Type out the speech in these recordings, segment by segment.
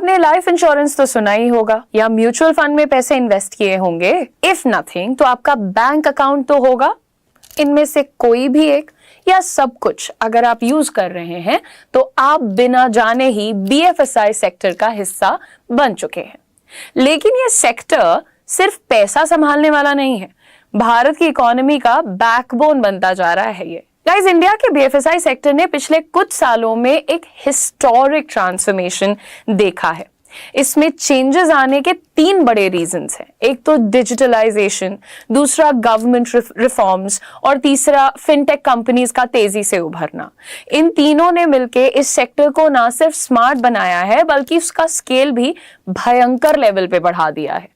आपने life insurance तो सुना ही होगा या म्यूचुअल फंड में पैसे इन्वेस्ट किए होंगे। इफ नथिंग तो आपका बैंक अकाउंट तो होगा। इनमें से कोई भी एक या सब कुछ अगर आप यूज कर रहे हैं तो आप बिना जाने ही बीएफएसआई सेक्टर का हिस्सा बन चुके हैं। लेकिन ये सेक्टर सिर्फ पैसा संभालने वाला नहीं है, भारत की इकोनॉमी का बैकबोन बनता जा रहा है ये। गाइस, इंडिया के बीएफएसआई सेक्टर ने पिछले कुछ सालों में एक हिस्टोरिक ट्रांसफॉर्मेशन देखा है। इसमें चेंजेस आने के 3 बड़े रीजंस हैं। एक तो डिजिटलाइजेशन, दूसरा गवर्नमेंट रिफॉर्म्स और तीसरा फिनटेक कंपनीज का तेजी से उभरना। इन तीनों ने मिलकर इस सेक्टर को ना सिर्फ स्मार्ट बनाया है बल्कि उसका स्केल भी भयंकर लेवल पे बढ़ा दिया है।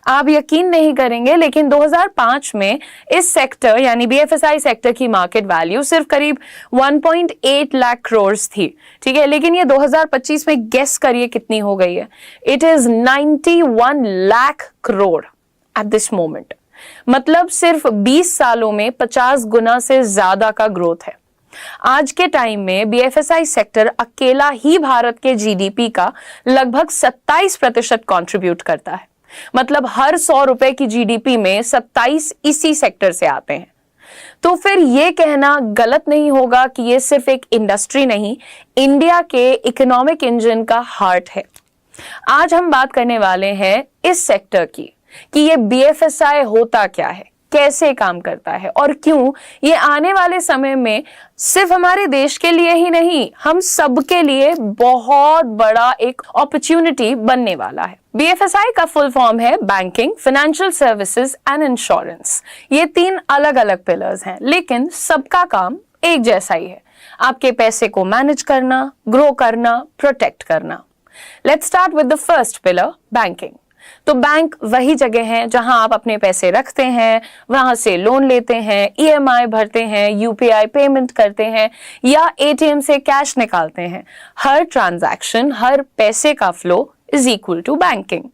आप यकीन नहीं करेंगे लेकिन 2005 में इस सेक्टर यानी बीएफएसआई सेक्टर की मार्केट वैल्यू सिर्फ करीब 1.8 लाख करोड़ थी। ठीक है, लेकिन ये 2025 में गेस करिए कितनी हो गई है। It is 91 lakh crore at this moment. मतलब सिर्फ 20 सालों में 50 गुना से ज्यादा का ग्रोथ है। आज के टाइम में बीएफएसआई सेक्टर अकेला ही भारत के जीडीपी का लगभग 27% कंट्रीब्यूट करता है। मतलब हर 100 रुपए की जीडीपी में 27 इसी सेक्टर से आते हैं। तो फिर यह कहना गलत नहीं होगा कि यह सिर्फ एक इंडस्ट्री नहीं, इंडिया के इकोनॉमिक इंजन का हार्ट है। आज हम बात करने वाले हैं इस सेक्टर की कि यह बीएफएसआई होता क्या है, कैसे काम करता है और क्यों ये आने वाले समय में सिर्फ हमारे देश के लिए ही नहीं, हम सब के लिए बहुत बड़ा एक अपॉर्चुनिटी बनने वाला है। बीएफएसआई का फुल फॉर्म है banking, financial services and insurance. ये 3 अलग अलग पिलर्स हैं, लेकिन सबका काम एक जैसा ही है, आपके पैसे को मैनेज करना, ग्रो करना, प्रोटेक्ट करना। Let's start with the first pillar, banking. तो बैंक वही जगह है जहां आप अपने पैसे रखते हैं, वहां से लोन लेते हैं, ईएमआई भरते हैं, यूपीआई पेमेंट करते हैं या एटीएम से कैश निकालते हैं। हर ट्रांजैक्शन, हर पैसे का flow is equal to banking.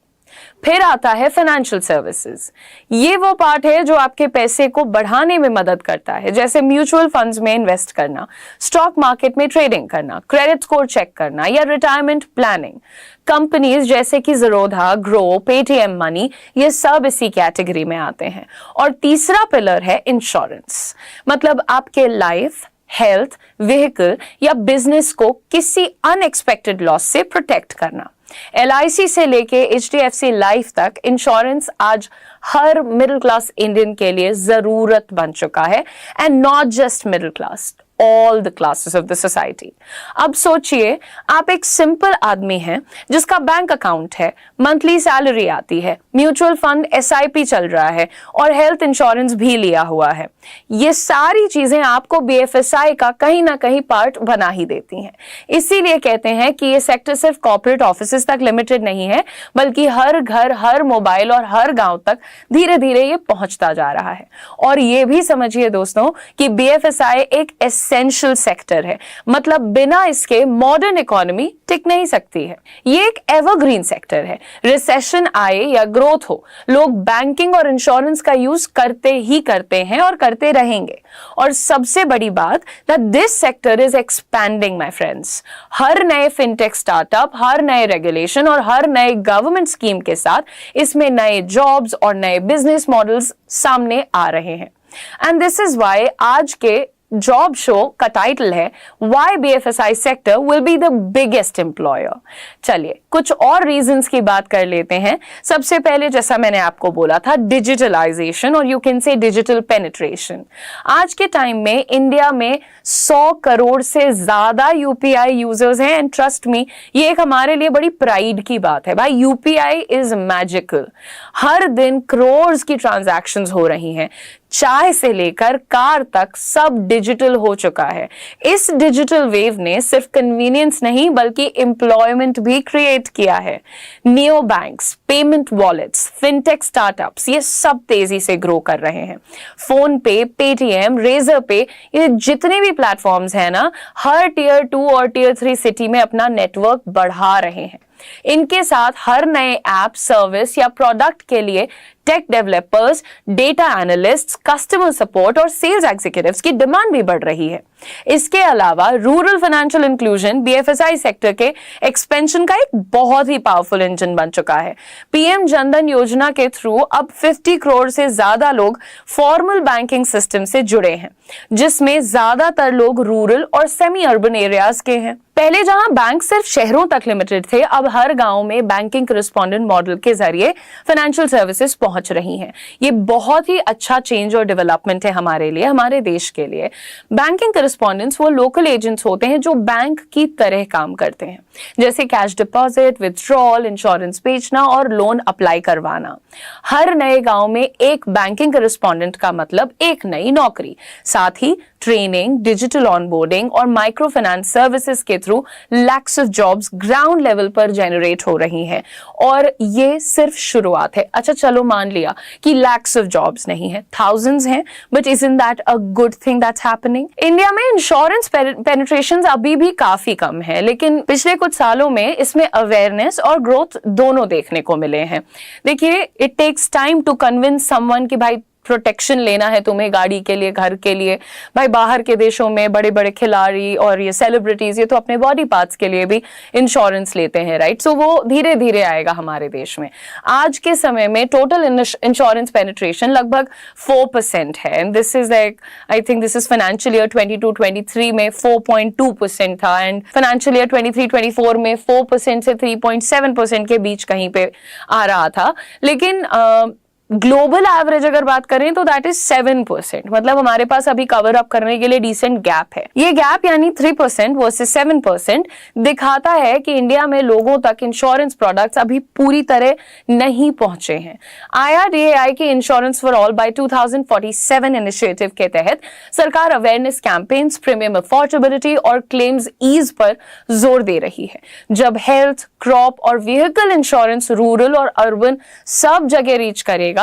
फिर आता है फाइनेंशियल सर्विसेज। ये वो पार्ट है जो आपके पैसे को बढ़ाने में मदद करता है, जैसे म्यूचुअल फंड्स में इन्वेस्ट करना, स्टॉक मार्केट में ट्रेडिंग करना, क्रेडिट स्कोर चेक करना या रिटायरमेंट प्लानिंग। कंपनीज जैसे कि ज़ीरोधा, ग्रो, पेटीएम मनी, ये सब इसी कैटेगरी में आते हैं। और तीसरा पिलर है इंश्योरेंस। मतलब आपके लाइफ, हेल्थ, व्हीकल या बिजनेस को किसी अनएक्सपेक्टेड लॉस से प्रोटेक्ट करना। एलआईसी से लेके एचडीएफसी लाइफ तक इंश्योरेंस आज हर मिडिल क्लास इंडियन के लिए जरूरत बन चुका है, and not just middle class, all the classes of the society. अब सोचिए, आप एक सिंपल आदमी हैं जिसका बैंक अकाउंट है, मंथली सैलरी आती है, म्यूचुअल फंड एसआईपी चल रहा है और हेल्थ इंश्योरेंस भी लिया हुआ है। ये सारी चीजें आपको बीएफएसआई का कहीं ना कहीं पार्ट बना ही देती हैं। इसीलिए कहते हैं कि ये सेक्टर सिर्फ कॉर्पोरेट ऑफिसेज तक लिमिटेड नहीं है, बल्कि हर घर, हर मोबाइल और हर गांव तक धीरे धीरे ये पहुंचता जा रहा है। और ये भी समझिए दोस्तों कि बीएफएसआई एक एसेंशियल सेक्टर है, मतलब बिना इसके मॉडर्न इकोनॉमी टिक नहीं सकती है। ये एक एवरग्रीन सेक्टर है। रिसेशन आए या ग्रोथ हो, लोग बैंकिंग और इंश्योरेंस का यूज करते ही करते हैं और करते रहेंगे। और सबसे बड़ी बात, that this sector is expanding my friends. हर नए फिनटेक स्टार्टअप, हर नए रेगुलेशन और हर नए गवर्नमेंट स्कीम के साथ इसमें नए जॉब्स और नए बिजनेस मॉडल्स सामने आ रहे हैं। एंड दिस इज व्हाई आज के जॉब शो का टाइटल है why BFSI sector will be the biggest employer. चलिए कुछ और रीजंस की बात कर लेते हैं। सबसे पहले, जैसा मैंने आपको बोला था, डिजिटलाइजेशन और you can say digital penetration. आज के टाइम में इंडिया में 100 करोड़ से ज्यादा यूपीआई यूजर्स हैं, एंड ट्रस्ट मी, ये एक हमारे लिए बड़ी प्राइड की बात है। भाई, यूपीआई इज मैजिकल। हर दिन करोड़ की ट्रांजैक्शंस हो रही हैं, चाय से लेकर कार तक सब डिजिटल हो चुका है। इस डिजिटल वेव ने सिर्फ कन्वीनियंस नहीं बल्कि एम्प्लॉयमेंट भी क्रिएट किया है। Neo banks, payment wallets, fintech startups, ये सब तेजी से ग्रो कर रहे हैं। फोन पे, पेटीएम, रेजर पे, ये जितने भी प्लेटफॉर्म्स हैं ना, हर टियर 2 और टियर 3 सिटी में अपना नेटवर्क बढ़ा रहे हैं। इनके साथ हर नए ऐप, सर्विस या प्रोडक्ट के लिए tech developers, data analysts, customer support और सेल्स एग्जीक्यूटिव्स की डिमांड भी बढ़ रही है। इसके अलावा rural financial inclusion BFSI sector के एक्सपेंशन का एक बहुत ही पावरफुल इंजन बन चुका है। पीएम जनधन योजना के थ्रू अब 50 करोड़ से ज्यादा लोग फॉर्मल बैंकिंग सिस्टम से जुड़े हैं, जिसमें ज्यादातर लोग रूरल और सेमी अर्बन एरियाज के हैं। पहले जहां बैंक सिर्फ शहरों तक लिमिटेड थे, अब हर गांव में बैंकिंग करेस्पॉन्डेंट मॉडल के जरिए फाइनेंशियल सर्विसेज पहुंच रही हैं। ये बहुत ही अच्छा चेंज और डेवलपमेंट है हमारे लिए, हमारे देश के लिए। बैंकिंग करेस्पॉन्डेंट्स वो लोकल एजेंट्स होते हैं जो बैंक की तरह काम करते हैं, जैसे कैश डिपॉजिट, विथड्रॉल, इंश्योरेंस बेचना और लोन अप्लाई करवाना। हर नए गांव में एक बैंकिंग करेस्पॉन्डेंट का मतलब एक नई नौकरी। साथ ही ट्रेनिंग, डिजिटल ऑनबोर्डिंग और माइक्रो फाइनेंस सर्विसेज के through lakhs of jobs ground level पर जनरेट हो रही हैं, और ये सिर्फ शुरुआत है। अच्छा चलो मान लिया कि लैक्स ऑफ जॉब्स नहीं है, थाउजेंड्स हैं, but isn't that a good thing that's happening? India में इंश्योरेंस पेनिट्रेशन अभी भी काफी कम है, लेकिन पिछले कुछ सालों में इसमें अवेयरनेस और ग्रोथ दोनों देखने को मिले हैं। देखिए, it takes time to convince someone कि भाई प्रोटेक्शन लेना है तुम्हें गाड़ी के लिए, घर के लिए। भाई बाहर के देशों में बड़े बड़े खिलाड़ी और ये सेलिब्रिटीज, ये तो अपने बॉडी पार्ट्स के लिए भी इंश्योरेंस लेते हैं, राइट? सो वो धीरे धीरे आएगा हमारे देश में। आज के समय में टोटल इंश्योरेंस पेनिट्रेशन लगभग 4% है, and this is like, I think this is financial year 22-23 में 4.2% था, एंड फाइनेंशियल ईयर 23-24 में 4% से 3.7% के बीच कहीं पे आ रहा था। लेकिन ग्लोबल एवरेज अगर बात करें तो दैट इज 7%। मतलब हमारे पास अभी कवर अप करने के लिए डिसेंट गैप है। ये गैप यानी 3% वर्सेस 7% दिखाता है कि इंडिया में लोगों तक इंश्योरेंस प्रोडक्ट्स अभी पूरी तरह नहीं पहुंचे हैं। IRDAI के insurance for all by 2047 initiative के तहत सरकार अवेयरनेस कैंपेन्स, प्रीमियम अफोर्डेबिलिटी और क्लेम्स ईज पर जोर दे रही है। जब हेल्थ, क्रॉप और व्हीकल इंश्योरेंस रूरल और अर्बन सब जगह रीच करेगा,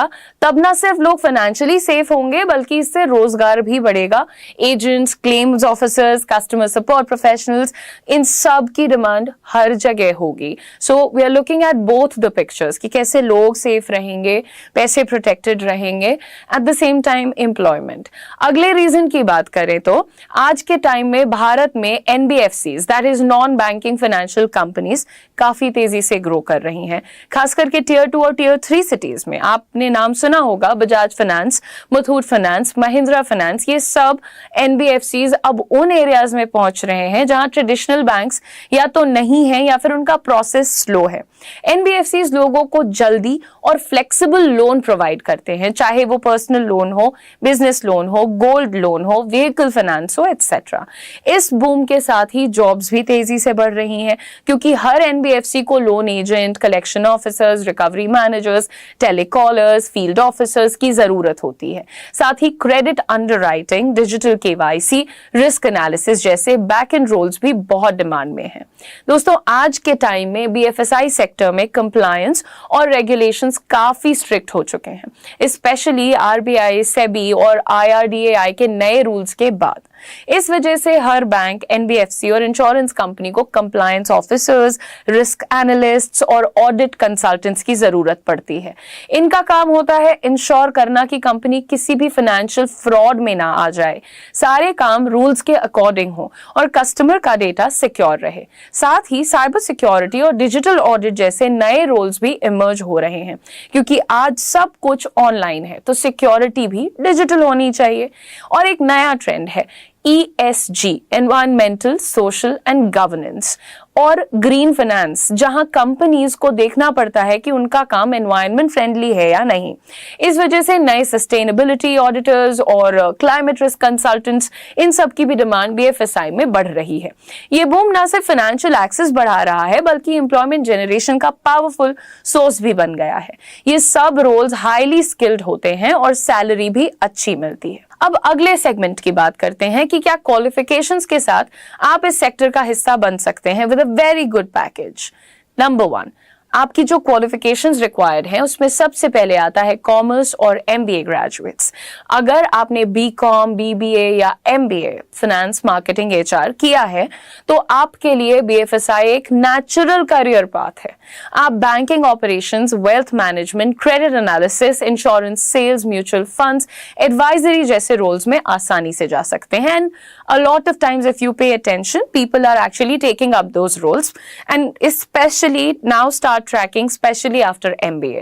तब ना सिर्फ लोग फाइनेंशियली सेफ होंगे, बल्कि इससे रोजगार भी बढ़ेगा। Agents, claims officers, customer support professionals, इन सब की डिमांड हर जगह होगी। So we are looking at both the pictures कि कैसे लोग सेफ रहेंगे, पैसे प्रोटेक्टेड रहेंगे, at the same time employment. अगले रीजन की बात करें तो आज के टाइम में भारत में NBFCs, that is non banking financial companies, काफी तेजी से ग्रो कर रही हैं। खास करके Tier 2 और Tier 3 सिटीज में आपने नाम सुना होगा, Bajaj finance, Muthoot finance, Mahindra finance, ये सब NBFCs अब उन एरियाज में पहुंच रहे हैं जहां ट्रेडिशनल बैंक्स या तो नहीं है या फिर उनका प्रोसेस स्लो है। NBFCs लोगों को जल्दी और फ्लेक्सिबल लोन प्रोवाइड करते हैं, चाहे वो पर्सनल लोन हो, बिजनेस लोन हो, गोल्ड लोन हो, व्हीकल फाइनेंस हो, एटसेट्रा। इस बूम के साथ ही जॉब्स भी तेजी से बढ़ रही हैं, क्योंकि हर NBFC को loan agent, collection officers, recovery managers, telecallers, field officers की जरूरत होती है। साथ ही credit underwriting, digital KYC, risk analysis जैसे बैक एंड रोल्स भी बहुत डिमांड में हैं। दोस्तों, आज के टाइम में BFSI सेक्टर में कंप्लायंस और रेगुलेशंस काफी स्ट्रिक्ट हो चुके हैं, स्पेशली RBI, SEBI और IRDAI के नए रूल्स के बाद। इस वजह से हर बैंक, NBFC और इंश्योरेंस कंपनी को कंप्लायंस ऑफिसर्स, रिस्क एनालिस्ट्स और ऑडिट कंसल्टेंट्स की जरूरत पड़ती है। इनका काम होता है इंश्योर करना कि कंपनी किसी भी फाइनेंशियल फ्रॉड में ना आ जाए, सारे काम रूल्स के अकॉर्डिंग हो और कस्टमर का डेटा सिक्योर रहे। साथ ही साइबर सिक्योरिटी और डिजिटल ऑडिट जैसे नए रोल्स भी इमर्ज हो रहे हैं, क्योंकि आज सब कुछ ऑनलाइन है, तो सिक्योरिटी भी डिजिटल होनी चाहिए। और एक नया ट्रेंड है ESG, environmental, social and governance, और ग्रीन फाइनेंस, जहां कंपनीज को देखना पड़ता है कि उनका काम एनवायरमेंट फ्रेंडली है या नहीं। इस वजह से नए सस्टेनेबिलिटी ऑडिटर्स और क्लाइमेट रिस्क कंसल्टेंट्स, इन सब की भी डिमांड BFSI में बढ़ रही है। ये बूम ना सिर्फ फाइनेंशियल एक्सेस बढ़ा रहा है, बल्कि एम्प्लॉयमेंट जनरेशन का पावरफुल सोर्स भी बन गया है। ये सब रोल्स हाईली स्किल्ड होते हैं और सैलरी भी अच्छी मिलती है। अब अगले सेगमेंट की बात करते हैं कि क्या क्वालिफिकेशंस के साथ आप इस सेक्टर का हिस्सा बन सकते हैं with a very good package. Number 1, आपकी जो क्वालिफिकेशंस रिक्वायर्ड हैं उसमें सबसे पहले आता है कॉमर्स और एमबीए ग्रेजुएट्स। अगर आपने बीकॉम, बीबीए या एमबीए फाइनेंस, मार्केटिंग, एचआर किया है तो आपके लिए बीएफएसआई एक नेचुरल करियर पाथ है। आप banking operations, wealth management, credit analysis, insurance, sales, mutual funds, advisory जैसे रोल्स में आसानी से जा सकते हैं। And a lot of times if you pay attention, people are actually taking up those roles and especially now start tracking especially after MBA।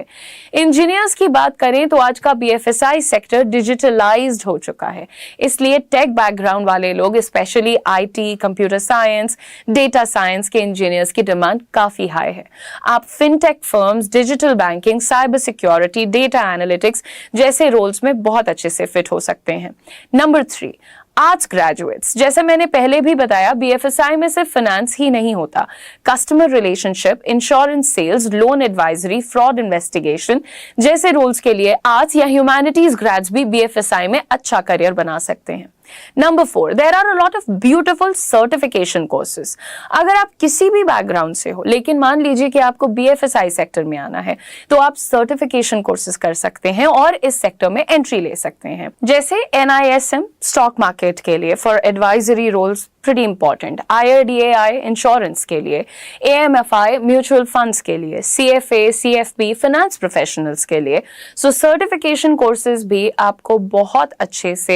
Engineers की बात करें तो आज का बीएफएसआई सेक्टर डिजिटलाइज्ड हो चुका है, इसलिए टेक बैकग्राउंड वाले लोग specially IT, computer science, data science के इंजीनियर्स की डिमांड काफी हाई है। आप fintech firms, digital banking, cyber security, data analytics जैसे रोल्स में बहुत अच्छे से फिट हो सकते हैं। Number 3, arts graduates. जैसे मैंने पहले भी बताया, बीएफएसआई में सिर्फ फाइनेंस ही नहीं होता, customer relationship, insurance, sales, loan advisory, fraud investigation जैसे रोल्स के लिए आर्ट्स या ह्यूमैनिटीज ग्रेड्स भी बीएफएसआई में अच्छा करियर बना सकते हैं। Number 4, there are a lot of beautiful certification courses। अगर आप किसी भी बैकग्राउंड से हो लेकिन मान लीजिए कि आपको बीएफएसआई सेक्टर में आना है तो आप सर्टिफिकेशन कोर्सेज कर सकते हैं और इस सेक्टर में एंट्री ले सकते हैं। जैसे NISM स्टॉक मार्केट के लिए for advisory roles pretty important, IRDAI insurance के लिए, AMFI म्यूचुअल फंड्स के लिए, CFA, CFP फाइनेंस प्रोफेशनल्स के लिए। सो सर्टिफिकेशन कोर्सेज भी आपको बहुत अच्छे से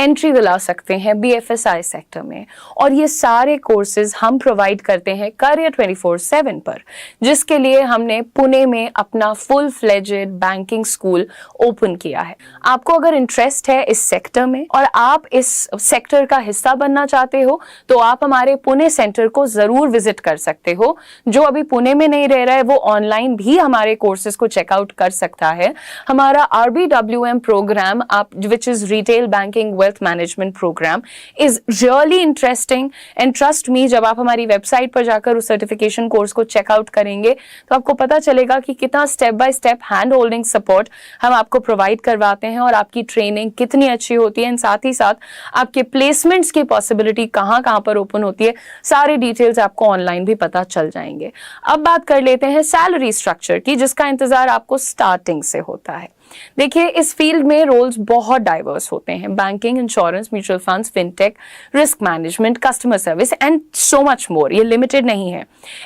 एंट्री दिला सकते हैं बीएफएसआई सेक्टर में, और ये सारे कोर्सेज हम प्रोवाइड करते हैं करियर 24/7 पर, जिसके लिए हमने पुणे में अपना full fledged banking school open किया है। आपको अगर इंटरेस्ट है इस सेक्टर में और आप इस सेक्टर का हिस्सा बनना चाहते हो तो आप हमारे पुणे सेंटर को जरूर विजिट कर सकते हो। जो अभी पुणे में नहीं रह रहा है वो ऑनलाइन भी हमारे कोर्सेज को चेकआउट कर सकता है। हमारा RBWM प्रोग्राम, आप which is retail banking wealth management programme, is really interesting and trust me, जब आप हमारी वेबसाइट पर जाकर उस सर्टिफिकेशन कोर्स को चेकआउट करेंगे तो आपको पता चलेगा कि कितना step by step hand holding support हम आपको प्रोवाइड करवाते हैं और आपकी ट्रेनिंग कितनी अच्छी होती है, साथ ही साथ आपके प्लेसमेंट्स की पॉसिबिलिटी कहां पर ओपन होती है, सारे डिटेल्स आपको ऑनलाइन भी पता चल जाएंगे। अब बात कर लेते हैं सैलरी स्ट्रक्चर की, जिसका इंतजार आपको स्टार्टिंग से होता है। देखिए, इस फील्ड में रोल्स बहुत डाइवर्स होते हैं, banking, insurance, mutual funds, fintech, risk management, customer service and so much more. ये लिमिटेड नहीं है।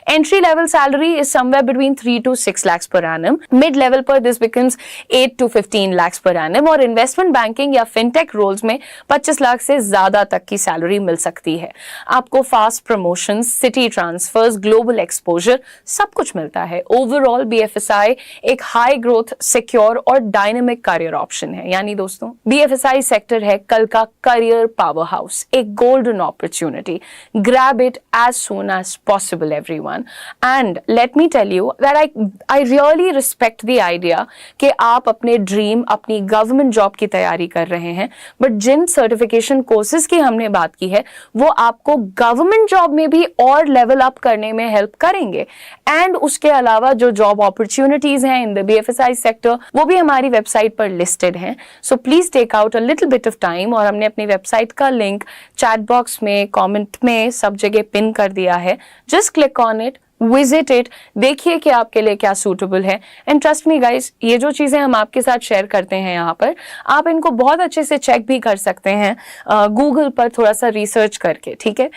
Entry level salary is somewhere between 3 to 6 lakhs per annum। Mid level पर this becomes 8 to 15 lakhs per annum, और investment banking या fintech roles में 25 लाख से ज्यादा तक की सैलरी मिल सकती है। आपको fast promotion, city transfers, global exposure सब कुछ मिलता है। ओवरऑल बीएफएसआई एक हाई ग्रोथ, सिक्योर और डायनेमिक करियर ऑप्शन है। यानी दोस्तों, बीएफएसआई सेक्टर है कल का करियर पावर हाउस, एक golden opportunity. Grab it as soon as possible everyone. And let me tell you that I really respect the idea कि आप अपने ड्रीम, अपनी गवर्नमेंट जॉब की तैयारी कर रहे हैं, बट जिन सर्टिफिकेशन कोर्सेज की हमने बात की है वो आपको गवर्नमेंट जॉब में भी और लेवल अप करने में हेल्प करेंगे। एंड उसके अलावा जो जॉब अपॉर्चुनिटीज हैं इन द बीएफएसआई सेक्टर वो भी हमारी वेबसाइट पर लिस्टेड हैं। So please take out a little bit of time, और हमने अपनी वेबसाइट का लिंक चैट बॉक्स में, कमेंट में, सब जगह पिन कर दिया है। Just click on it, visit it, देखिए कि आपके लिए क्या सूटेबल है। एंड ट्रस्ट मी गाइस, ये जो चीजें हम आपके साथ शेयर करते हैं यहाँ पर, आप इनको बहुत अच्छे से चेक भी कर सकते हैं गूगल पर थोड़ा सा रिसर्च करके, ठीक है।